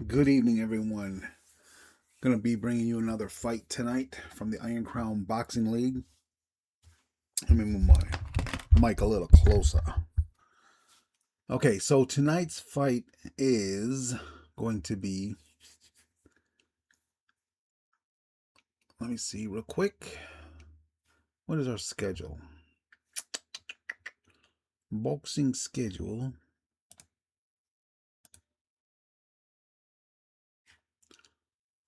Good evening, everyone. Going to be bringing you another fight tonight from the Iron Crown Boxing League. Let me move my mic a little closer. Okay, so tonight's fight is going to be, let me see real quick. What is our schedule? Boxing schedule.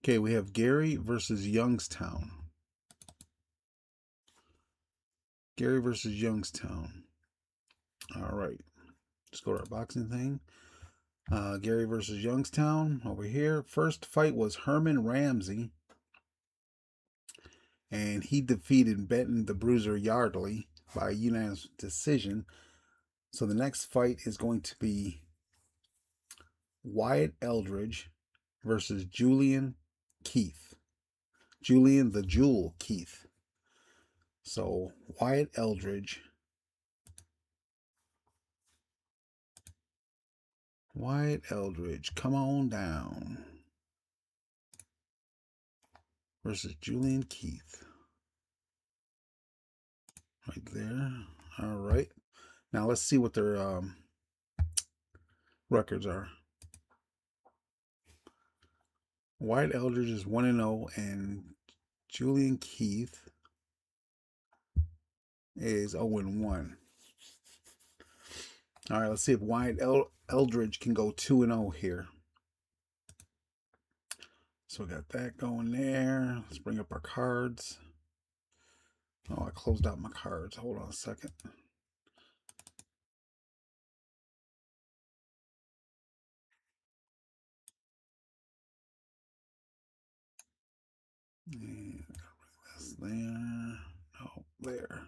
Okay, we have Gary versus Youngstown. Gary versus Youngstown. All right, let's go to our boxing thing. Gary versus Youngstown over here. First fight was Herman Ramsey, and he defeated Benton the Bruiser Yardley by unanimous decision. So the next fight is going to be Wyatt Elderidge versus Julian Keith. Julian the Jewel Keith. So Wyatt Elderidge. Wyatt Elderidge, come on down. Versus Julian Keith. Right there. All right. Now let's see what their records are. Wyatt Eldridge is 1-0, and Julian Keith is 0-1. All right, let's see if Wyatt Eldridge can go 2-0 here. So we got that going there. Let's bring up our cards. Oh, I closed out my cards. Hold on a second. And this there. Oh, there.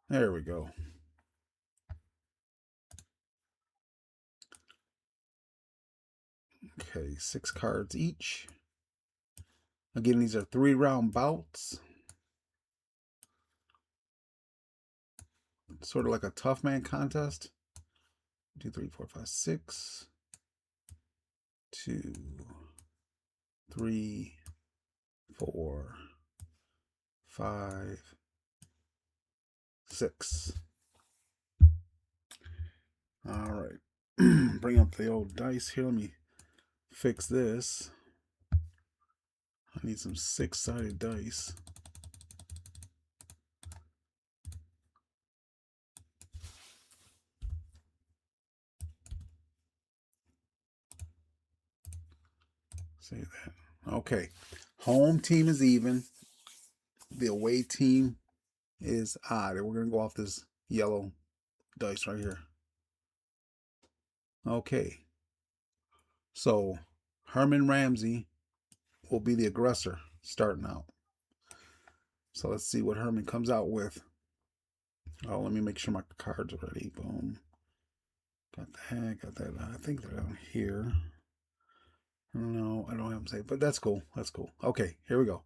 There we go. Okay, 6 cards each. Again, these are 3-round bouts. Sort of like a tough man contest. 2, 3, 4, 5, 6. 2, 3, 4, 5, 6. All right. Bring up the old dice here. Let me fix this. I need some 6-sided dice. Say that. Okay. Home team is even. The away team is odd. We're going to go off this yellow dice right here. Okay. So Herman Ramsey will be the aggressor starting out. So let's see what Herman comes out with. Oh, let me make sure my cards are ready. Boom. Got that. Got that. I think they're down here. No, I don't have them saved, but that's cool. That's cool. Okay, here we go.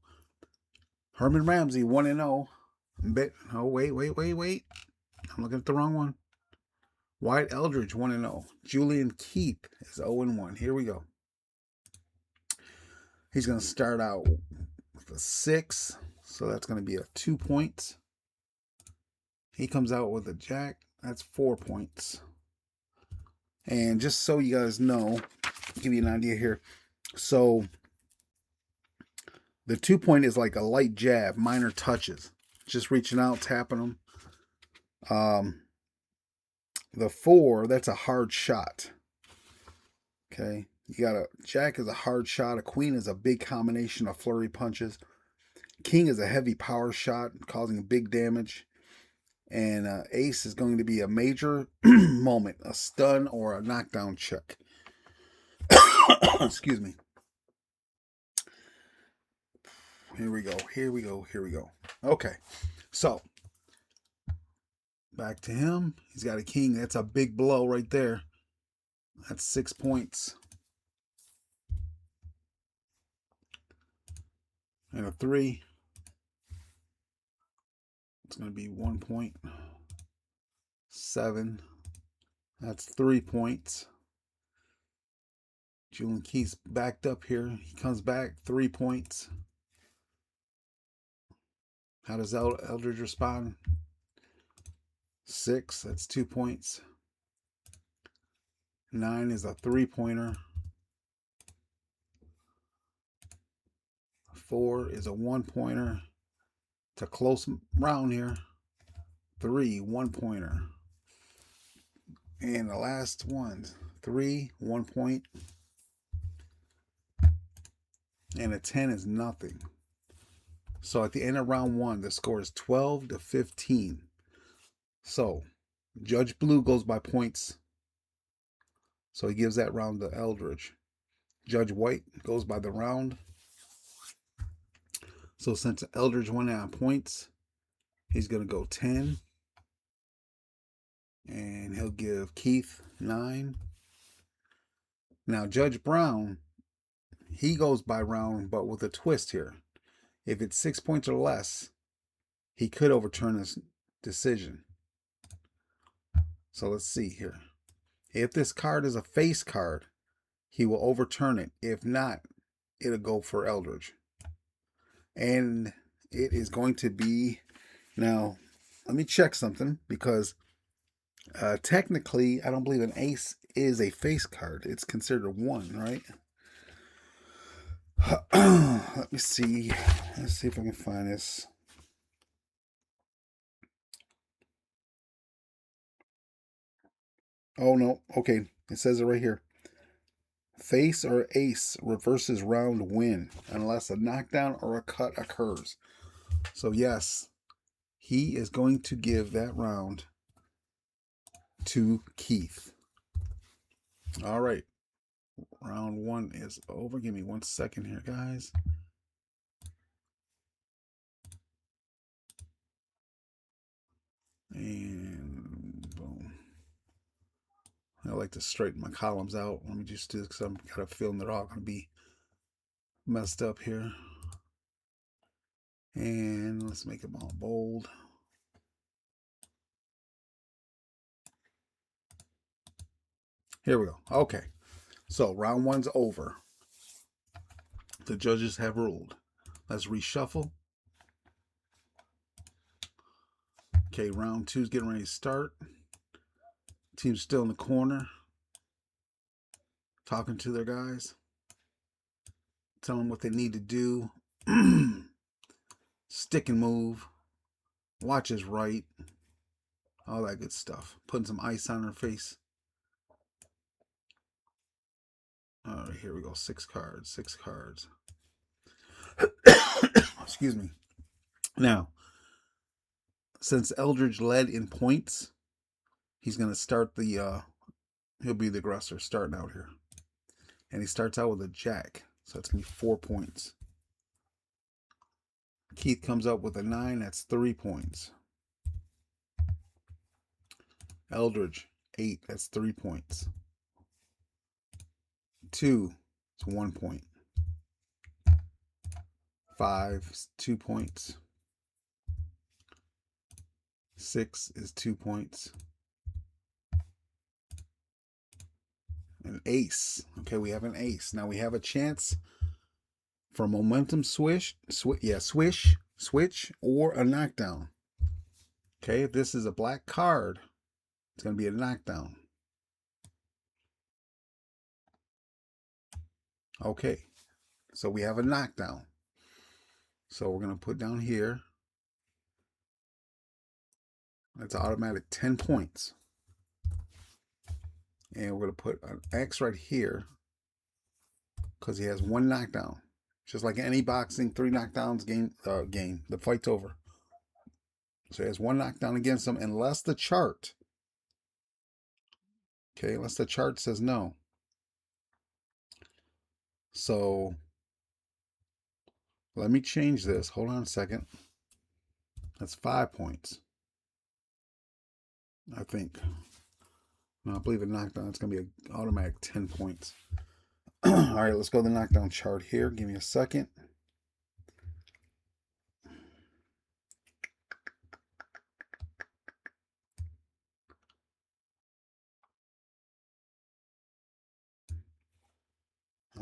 Herman Ramsey 1-0. Oh, wait. I'm looking at the wrong one. Wyatt Eldridge 1-0. Julian Keith is 0-1. Here we go. He's going to start out with a 6, so that's going to be a 2 points. He comes out with a jack. That's 4 points. And just so you guys know, I'll give you an idea here. So the 2 point is like a light jab, minor touches, just reaching out, tapping them. The 4, that's a hard shot. Okay, you got a jack is a hard shot. A queen is a big combination of flurry punches. King is a heavy power shot, causing big damage. And ace is going to be a major moment, a stun or a knockdown check. Excuse me. Here we go. Okay, so back to him. He's got a king. That's a big blow right there. That's 6 points. And a 3. It's going to be 1 point. 7. That's 3 points. Julin Keith's backed up here. He comes back, 3 points. How does Elderidge respond? 6, that's 2 points. 9 is a 3-pointer. 4 is a 1-pointer. It's a close round here. 3, 1-pointer. And the last one, 3, 1 point. And a 10 is nothing. So at the end of round 1, the score is 12-15. So Judge Blue goes by points. So he gives that round to Elderidge. Judge White goes by the round. So since Elderidge won on points, he's going to go 10. And he'll give Keith 9. Now Judge Brown, he goes by round, but with a twist here. If it's 6 points or less, he could overturn his decision. So let's see here. If this card is a face card, he will overturn it. If not, it'll go for Elderidge. And it is going to be... Now, let me check something, because technically, I don't believe an ace is a face card. It's considered a 1, right? Let me see. Let's see if I can find this. Oh, no. Okay. It says it right here. Face or ace reverses round win unless a knockdown or a cut occurs. So, yes, he is going to give that round to Keith. All right. Round 1 is over. Give me 1 second here, guys. And boom. I like to straighten my columns out. Let me just do this because I'm kind of feeling they're all going to be messed up here. And let's make them all bold. Here we go. Okay. So round 1's over. The judges have ruled. Let's reshuffle. Okay, round 2's getting ready to start. Team's still in the corner, talking to their guys, telling them what they need to do. Stick and move. Watch his right. All that good stuff. Putting some ice on her face. All right, here we go. 6 cards. 6 cards. Excuse me. Now, since Elderidge led in points, he's going to start the, he'll be the aggressor starting out here. And he starts out with a jack. So that's going to be 4 points. Keith comes up with a 9. That's 3 points. Elderidge, 8. That's 3 points. 2 is 1 point. 5 is 2 points. 6 is 2 points. An ace. Okay, we have an ace. Now we have a chance for momentum switch, or a knockdown. Okay, if this is a black card, it's going to be a knockdown. Okay, so we have a knockdown. So we're going to put down here. That's automatic 10 points. And we're going to put an X right here because he has 1 knockdown. Just like any boxing, 3 knockdowns game. The fight's over. So he has 1 knockdown against him unless the chart. Okay, unless the chart says no. So let me change this. Hold on a second. That's 5 points. I think. No, I believe a knockdown. It's going to be an automatic 10 points. All right, let's go to the knockdown chart here. Give me a second.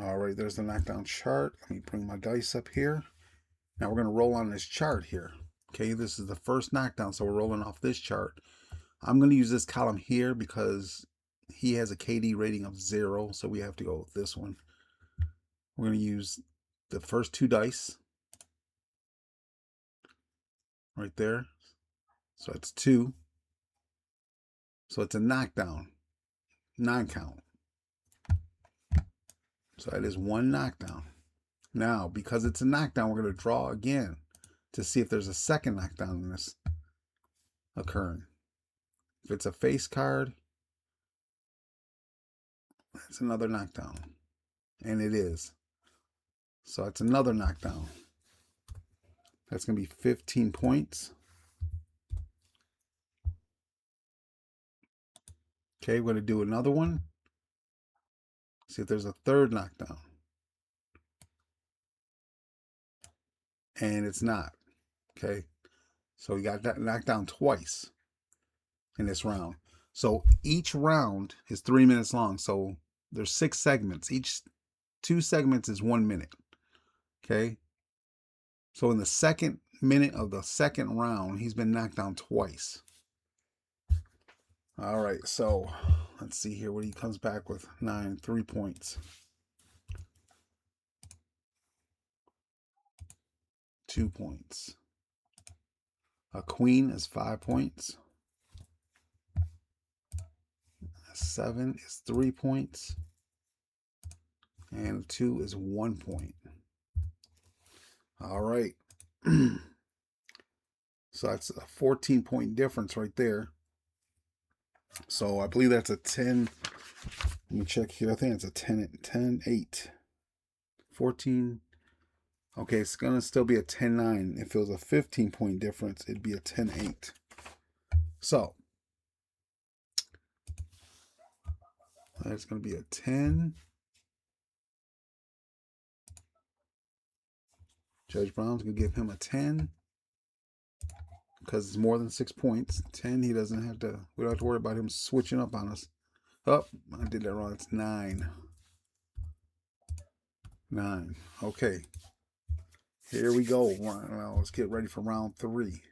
All right, there's the knockdown chart. Let me bring my dice up here. Now we're going to roll on this chart here. Okay, this is the first knockdown, so we're rolling off this chart. I'm going to use this column here because he has a KD rating of 0, so we have to go with this one. We're going to use the first 2 dice right there. So it's 2. So it's a knockdown, non-count. So that is 1 knockdown. Now, because it's a knockdown, we're going to draw again to see if there's a second knockdown in this occurring. If it's a face card, it's another knockdown. And it is. So it's another knockdown. That's going to be 15 points. Okay, we're going to do another one. See if there's a third knockdown. And it's not. Okay. So we got that knockdown twice in this round. So each round is 3 minutes long. So there's 6 segments. Each 2 segments is 1 minute. Okay. So in the second minute of the second round, he's been knocked down twice. All right. So let's see here what he comes back with. 9, 3 points. 2 points. A queen is 5 points. A 7 is 3 points. And a 2 is 1 point. All right. So that's a 14-point difference right there. So I believe that's a 10. Let me check here. I think it's a 10, 8. 14. Okay, it's going to still be a 10-9. If it was a 15-point difference, it'd be a 10-8. So that's going to be a 10. Judge Brown's going to give him a 10 because it's more than 6 points. 10, he doesn't have to, we don't have to worry about him switching up on us. Oh, I did that wrong. It's 9. 9. Okay. Here we go. Now let's get ready for round 3.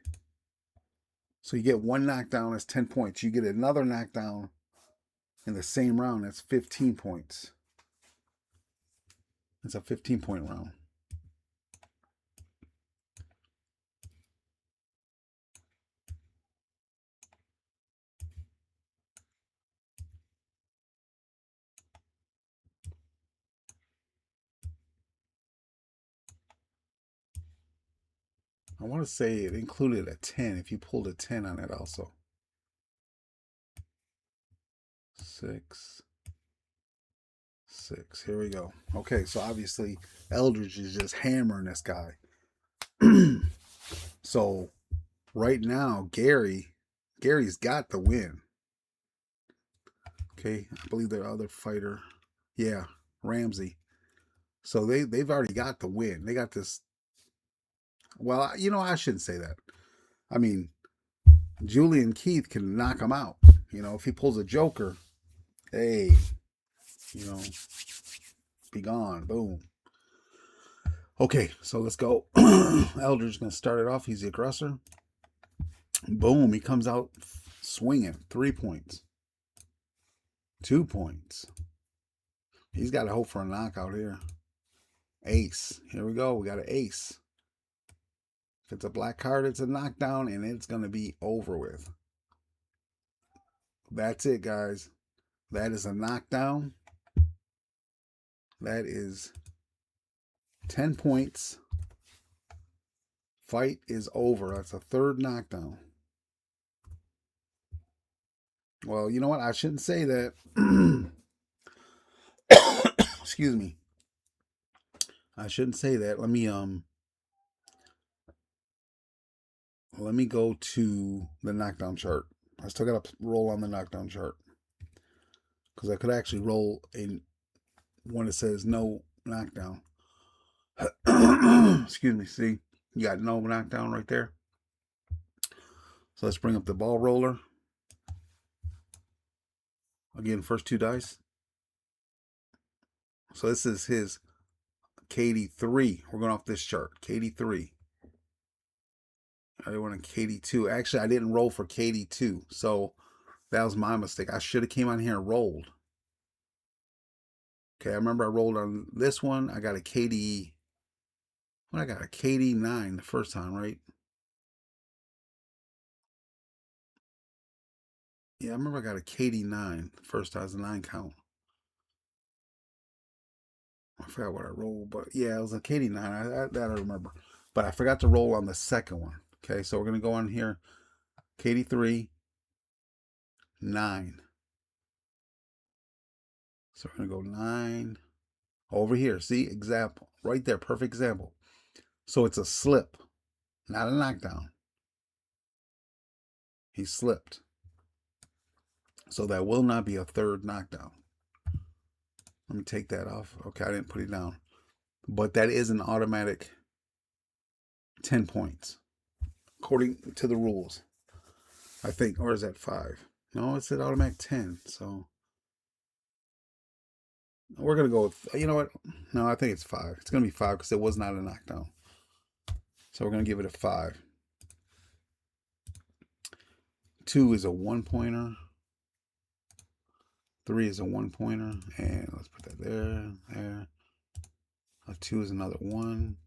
So you get 1 knockdown, that's 10 points. You get another knockdown in the same round, that's 15 points. It's a 15-point round. I want to say it included a 10 if you pulled a 10 on it also. 6. 6. Here we go. Okay, so obviously Elderidge is just hammering this guy. So right now, Gary's got the win. Okay, I believe their other fighter, yeah, Ramsey. So they've already got the win. They got this. Well, you know, I shouldn't say that. I mean, Julian Keith can knock him out. You know, if he pulls a Joker, hey, you know, be gone. Boom. Okay, so let's go. Elderidge is going to start it off. He's the aggressor. Boom, he comes out swinging. 3 points. 2 points. He's got to hope for a knockout here. Ace. Here we go. We got an ace. If it's a black card, it's a knockdown, and it's going to be over with. That's it, guys. That is a knockdown. That is 10 points. Fight is over. That's a third knockdown. Well, you know what? I shouldn't say that. Excuse me. I shouldn't say that. Let me go to the knockdown chart. I still got to roll on the knockdown chart because I could actually roll in one that says no knockdown. Excuse me. See, you got no knockdown right there. So let's bring up the ball roller. Again, first 2 dice. So this is his KD3. We're going off this chart. KD3. I went on KD2. Actually, I didn't roll for KD2. So that was my mistake. I should have came on here and rolled. Okay, I remember I rolled on this one. I got a KD. Well, I got a KD9 the first time, right? Yeah, I remember I got a KD9 the first time. It was a 9 count. I forgot what I rolled, but yeah, it was a KD9. That I remember. But I forgot to roll on the second one. Okay, so we're going to go on here. KD3, 9. So we're going to go 9. Over here, see? Example. Right there, perfect example. So it's a slip, not a knockdown. He slipped. So that will not be a third knockdown. Let me take that off. Okay, I didn't put it down. But that is an automatic 10 points, according to the rules. I think, or is that 5? No, it's an automatic 10. So we're going to go with, you know what? No, I think it's 5. It's going to be 5 because it was not a knockdown. So we're going to give it a 5. 2 is a 1-pointer. 3 is a 1-pointer. And let's put that there, there. A 2 is another 1.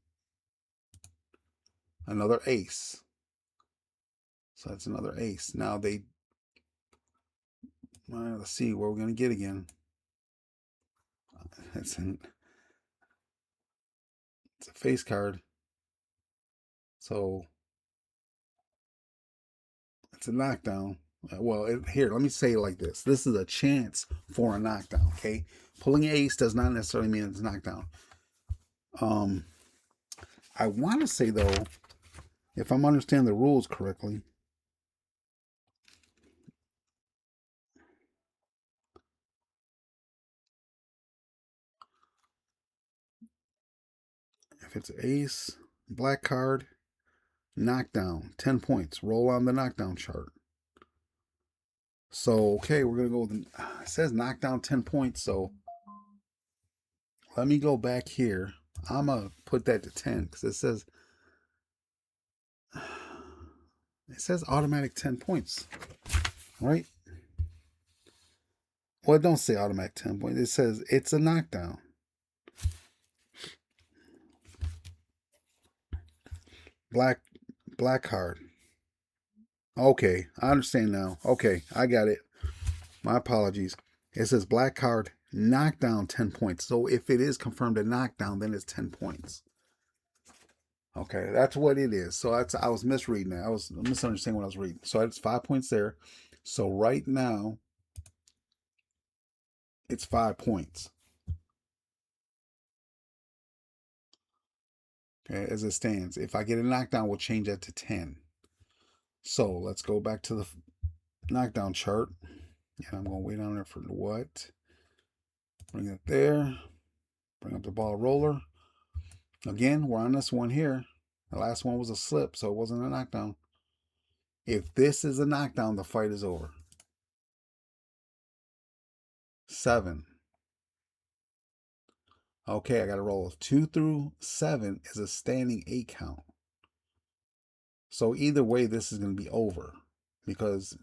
Another ace. So that's another ace. Now let's see what we're going to get again. It's a face card. So it's a knockdown. Well, here, let me say it like this. This is a chance for a knockdown, okay? Pulling ace does not necessarily mean it's a knockdown. I want to say, though, if I'm understanding the rules correctly, if it's ace, black card, knockdown, 10 points. Roll on the knockdown chart. So, okay, we're going to go with, it says knockdown 10 points, so let me go back here. I'm going to put that to 10 because it says automatic 10 points, right? Well, it don't say automatic 10 points. It says it's a knockdown. Black card. Okay, I understand now. Okay, I got it. My apologies. It says black card, knockdown 10 points. So if it is confirmed a knockdown, then it's 10 points. Okay, that's what it is. So I was misreading that. I was misunderstanding what I was reading. So it's 5 points there. So right now, it's 5 points. Okay, as it stands. If I get a knockdown, we'll change that to 10. So let's go back to the knockdown chart. And I'm going way down there for the what. Bring it there. Bring up the ball roller. Again, we're on this one here. The last one was a slip, so it wasn't a knockdown. If this is a knockdown, the fight is over. 7. Okay, I got to roll. 2 through 7 is a standing 8 count. So either way, this is going to be over because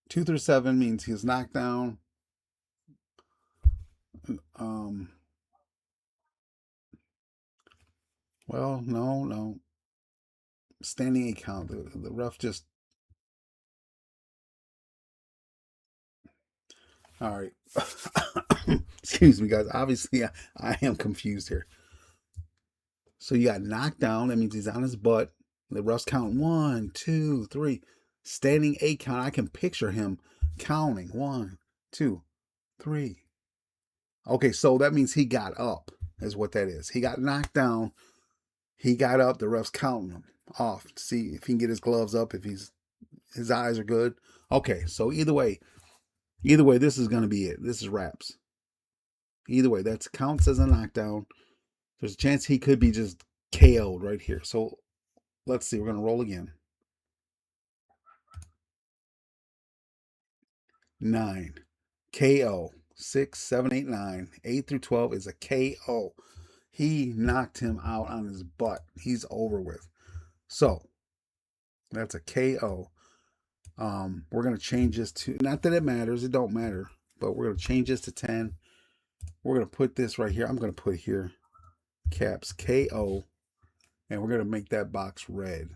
2 through 7 means he's knocked down. Well, no. Standing 8 count. The ref just. All right. Excuse me, guys. Obviously, I am confused here. So you got knocked down. That means he's on his butt. The refs count 1, 2, 3. Standing 8 count. I can picture him counting 1, 2, 3. Okay, so that means he got up, is what that is. He got knocked down. He got up. The refs counting him off to see if he can get his gloves up, if his eyes are good. Okay, so either way, this is going to be it. This is wraps. Either way, that counts as a knockdown. There's a chance he could be just KO'd right here. So let's see. We're going to roll again. 9. KO. 6, 7, 8, 9. 8 through 12 is a KO. He knocked him out on his butt. He's over with. So that's a KO. We're going to change this to, not that it matters, it don't matter, but we're going to change this to 10. We're going to put this right here. I'm going to put here caps KO, and we're going to make that box red.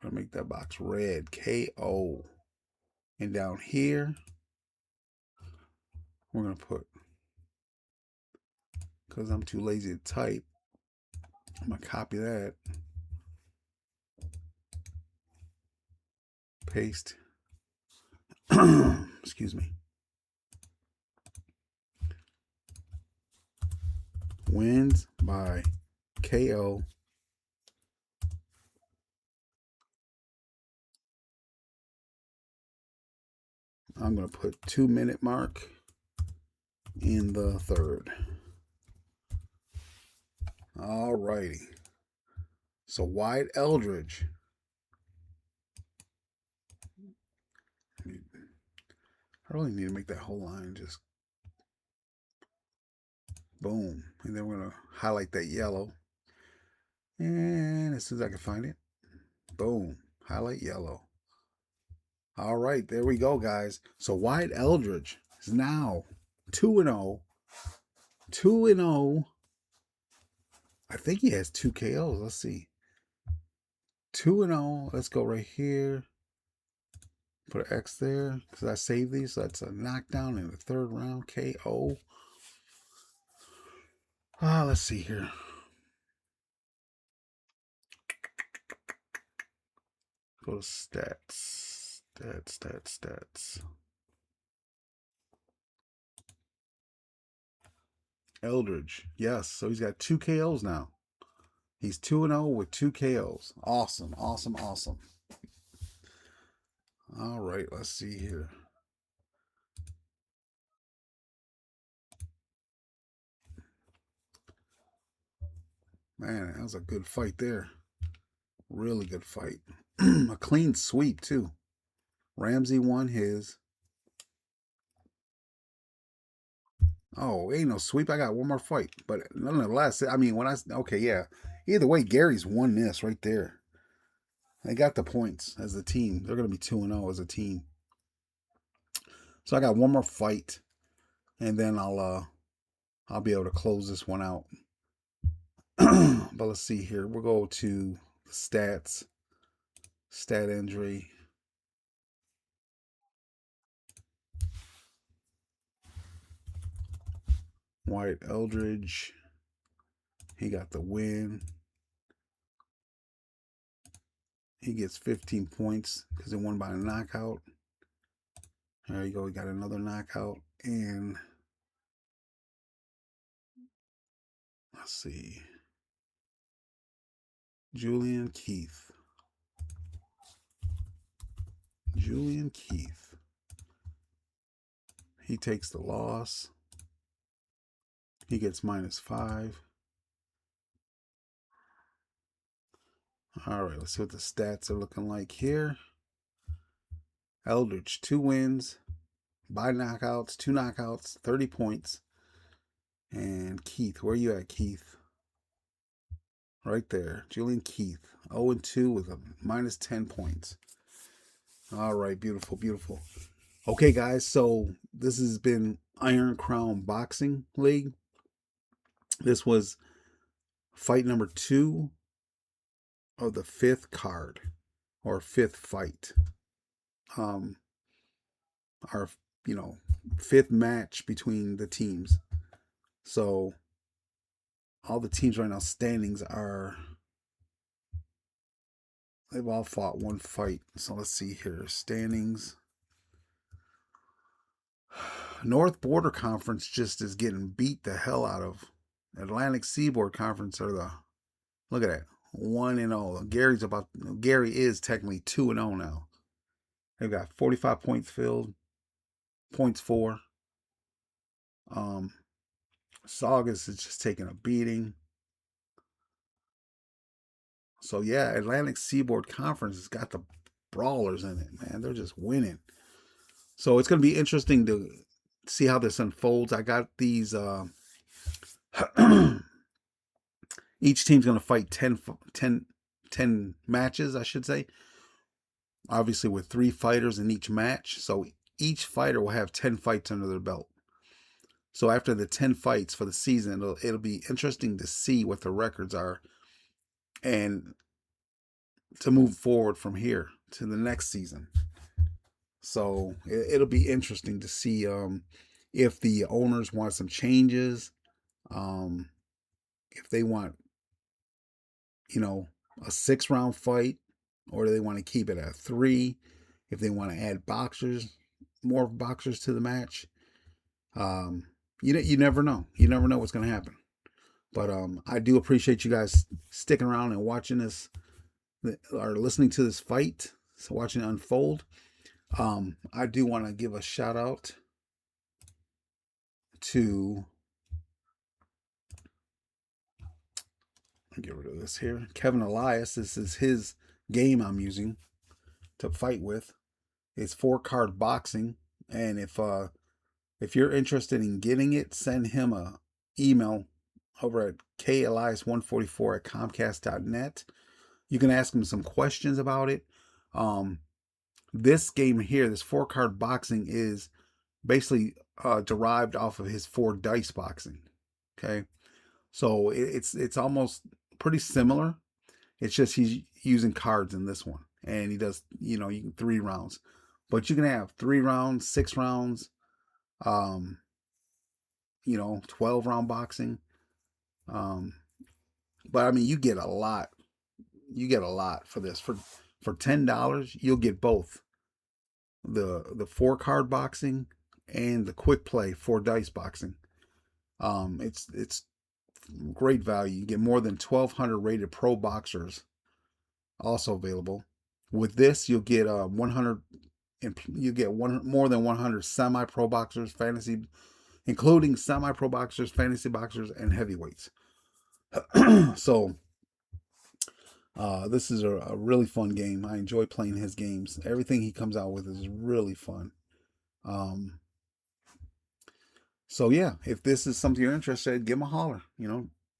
I'm going to make that box red, KO. And down here, we're going to put, because I'm too lazy to type, I'm going to copy that, paste, excuse me, wins by KO. I'm going to put 2-minute mark in the third. All righty. So Wyatt Elderidge. I really need to make that whole line just boom. And then we're going to highlight that yellow. And as soon as I can find it, boom, highlight yellow. All right, there we go, guys. So Wyatt Elderidge is now 2-0. 2-0. I think he has 2 KOs. Let's see. 2-0. Let's go right here. Put an X there because I saved these. So that's a knockdown in the third round. KO. Let's see here. Go to stats. Stats. Elderidge. Yes. So he's got 2 KOs now. He's 2-0 with 2 KOs. Awesome. All right. Let's see here. Man, that was a good fight there. Really good fight. A clean sweep, too. Ramsey won his. Oh, ain't no sweep. I got one more fight. But nonetheless, I mean, okay, yeah. Either way, Gary's won this right there. They got the points as a team. They're going to be 2-0 as a team. So I got one more fight. And then I'll be able to close this one out. But let's see here. We'll go to the stats. Stat injury. Wyatt Elderidge. He got the win. He gets 15 points because he won by a knockout. There you go. We got another knockout. And let's see. Julin Keith. He takes the loss. He gets -5. All right, let's see what the stats are looking like here. Elderidge, 2 wins, by knockouts, 2 knockouts, 30 points. And Keith, where are you at, Keith? Right there, Julin Keith, 0-2 with a -10 points. All right, beautiful. Okay, guys, so this has been Iron Crown Boxing League. This was fight number 2 of the 5th card, or 5th fight. Our 5th match between the teams. So all the teams right now standings are, they've all fought one fight. So let's see here, standings. North Border Conference just is getting beat the hell out of. Atlantic Seaboard Conference are the, look at that, 1-0. Gary is technically 2-0 now. They've got 45 points filled, points for. Saugus is just taking a beating. So yeah, Atlantic Seaboard Conference has got the brawlers in it, man. They're just winning. So it's going to be interesting to see how this unfolds. I got these. Each team's going to fight 10 matches, I should say. Obviously, with 3 fighters in each match. So each fighter will have 10 fights under their belt. So after the 10 fights for the season, it'll be interesting to see what the records are and to move forward from here to the next season. So it'll be interesting to see if the owners want some changes, if they want, a 6-round fight, or do they want to keep it at 3, if they want to add more boxers to the match. You never know. You never know what's going to happen. But I do appreciate you guys sticking around and watching this, or listening to this fight, so watching it unfold. I do want to give a shout out to, I'll get rid of this here, Kevin Elias. This is his game I'm using to fight with. It's 4-card boxing, and if you're interested in getting it, send him a email over at kelias144@comcast.net. You can ask him some questions about it. This game here, this 4-card boxing, is basically derived off of his 4 dice boxing. Okay, so it's almost pretty similar. It's just he's using cards in this one, and he does, you can 3 rounds, but you can have 3 rounds, 6 rounds, 12-round boxing. But I mean, you get a lot. You get a lot for this. For $10, you'll get both the 4-card boxing and the quick play 4 dice boxing. It's great value. You get more than 1,200 rated pro boxers also available. With this, you'll get 100. You get more than 100 semi-pro boxers, including semi-pro boxers, fantasy boxers, and heavyweights. So this is a really fun game. I enjoy playing his games. Everything he comes out with is really fun. So yeah, if this is something you're interested in, give him a holler.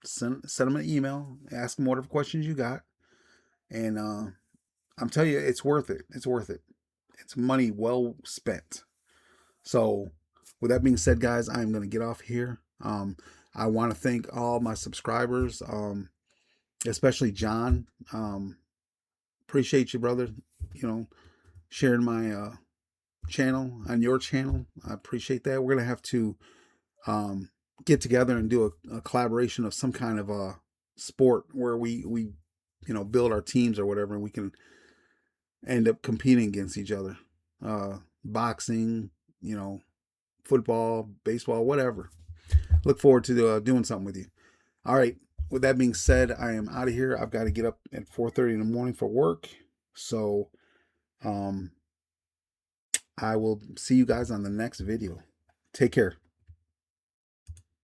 Send him an email, ask him whatever questions you got, and I'm telling you, it's worth it. It's worth it. It's money well spent. So with that being said, guys, I'm going to get off here. I want to thank all my subscribers, especially John. Appreciate you, brother. Sharing my channel on your channel. I appreciate that. We're going to have to get together and do a collaboration of some kind of a sport where we build our teams or whatever, and we can end up competing against each other. Boxing, football, baseball, whatever. Look forward to doing something with you. All right. With that being said, I am out of here. I've got to get up at 4:30 in the morning for work. So I will see you guys on the next video. Take care.